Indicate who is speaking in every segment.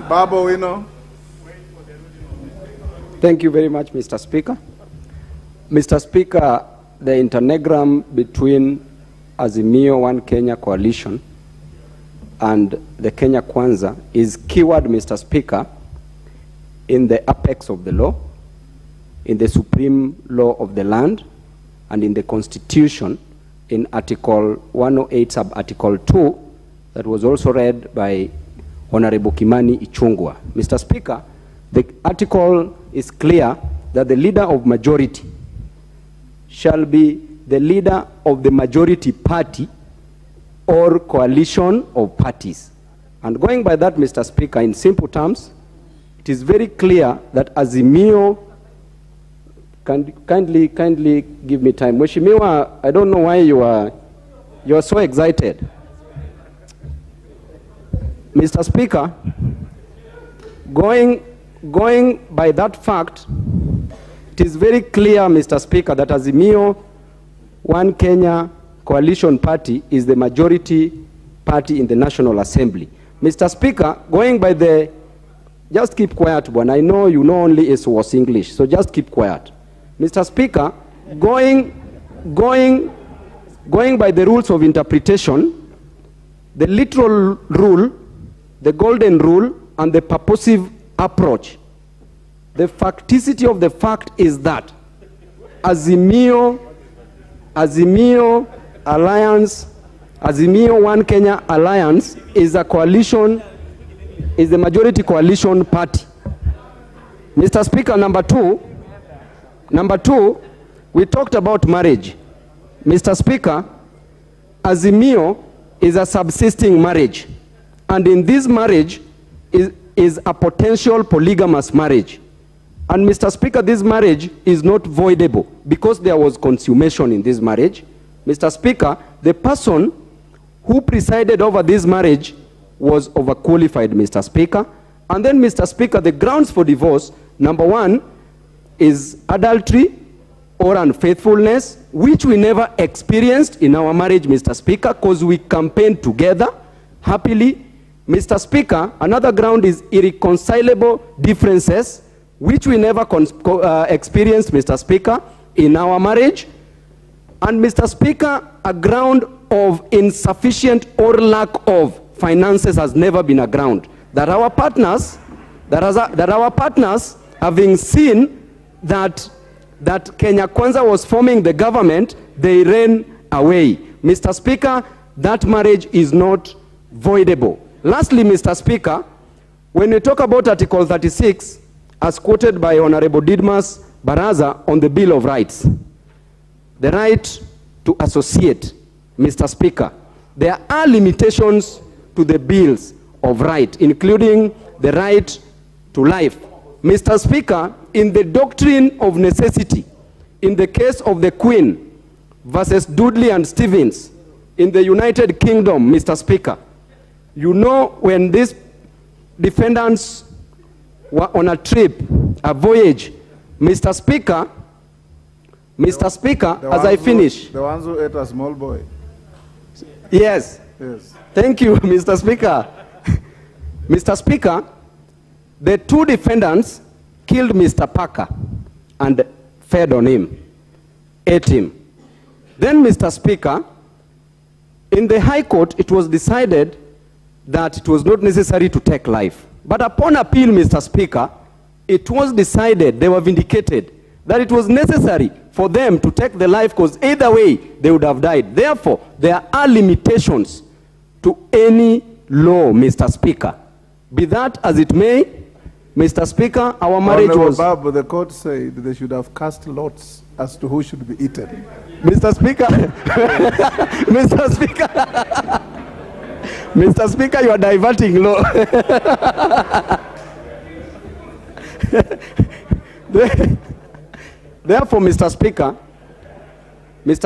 Speaker 1: Babu, we know.
Speaker 2: Thank you very much, Mr. Speaker. Mr. Speaker, the internegram between Azimio One Kenya Coalition and the Kenya Kwanza is keyword, Mr. Speaker, in the apex of the law, in the supreme law of the land, and in the Constitution in Article 108, sub-Article 2, that was also read by Honorable Kimani Ichung'wah. Mr. Speaker, the article is clear that the leader of majority shall be the leader of the majority party or coalition of parties. And going by that, Mr. Speaker, in simple terms, it is very clear that Azimio, kindly give me time. Mheshimiwa, I don't know why you are so excited. Mr. Speaker, going by that fact, it is very clear, Mr. Speaker, that Azimio One Kenya Coalition Party is the majority party in the National Assembly. Mr. Speaker, going by the, just keep quiet, one. I know you know only was English, so just keep quiet. Mr. Speaker, going by the rules of interpretation, the literal rule, the golden rule, and the purposive approach, the facticity of the fact is that Azimio Alliance, Azimio One Kenya Alliance is a coalition, is the majority coalition party. Mr. Speaker, number two, we talked about marriage. Mr. Speaker, Azimio is a subsisting marriage, and in this marriage is a potential polygamous marriage. And Mr. Speaker, this marriage is not voidable because there was consummation in this marriage. Mr. Speaker, the person who presided over this marriage was overqualified, Mr. Speaker. And then, Mr. Speaker, the grounds for divorce, number one, is adultery or unfaithfulness, which we never experienced in our marriage, Mr. Speaker, because we campaigned together happily. Mr. Speaker, another ground is irreconcilable differences, which we never experienced, Mr. Speaker, in our marriage. And Mr. Speaker, a ground of insufficient or lack of finances has never been a ground. That our partners, having seen that Kenya Kwanza was forming the government, they ran away. Mr. Speaker, that marriage is not voidable. Lastly, Mr. Speaker, when we talk about Article 36, as quoted by Honorable Didmas Baraza on the Bill of Rights, the right to associate, Mr. Speaker, there are limitations to the bills of right, including the right to life. Mr. Speaker, in the doctrine of necessity, in the case of the Queen versus Dudley and Stevens in the United Kingdom, Mr. Speaker, you know, when these defendants were on a trip, a voyage, Mr. Speaker, as I finish.
Speaker 1: The ones who ate a small boy.
Speaker 2: Yes. Thank you, Mr. Speaker. Mr. Speaker, the two defendants killed Mr. Parker and fed on him, ate him. Then, Mr. Speaker, in the High Court, it was decided that it was not necessary to take life. But upon appeal, Mr. Speaker, it was decided, they were vindicated, that it was necessary for them to take the life because either way they would have died. Therefore, there are limitations to any law, Mr. Speaker. Be that as it may, Mr. Speaker, our marriage was...
Speaker 1: Babu, the court said they should have cast lots as to who should be eaten.
Speaker 2: Mr. Speaker, Mr. Speaker, Mr. Speaker, you are diverting law. Therefore, Mr.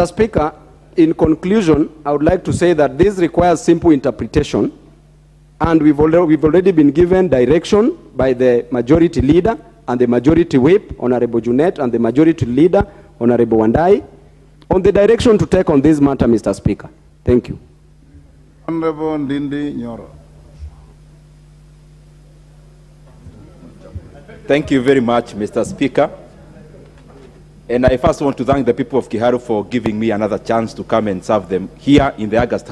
Speaker 2: Speaker, in conclusion, I would like to say that this requires simple interpretation, and we've already been given direction by the majority leader and the majority whip, Honorable Junet, and the majority leader, Honorable Wandai, on the direction to take on this matter, Mr. Speaker. Thank you.
Speaker 1: Honorable Ndindi Nyoro.
Speaker 3: Thank you very much, Mr. Speaker. And I first want to thank the people of Kiharu for giving me another chance to come and serve them here in the August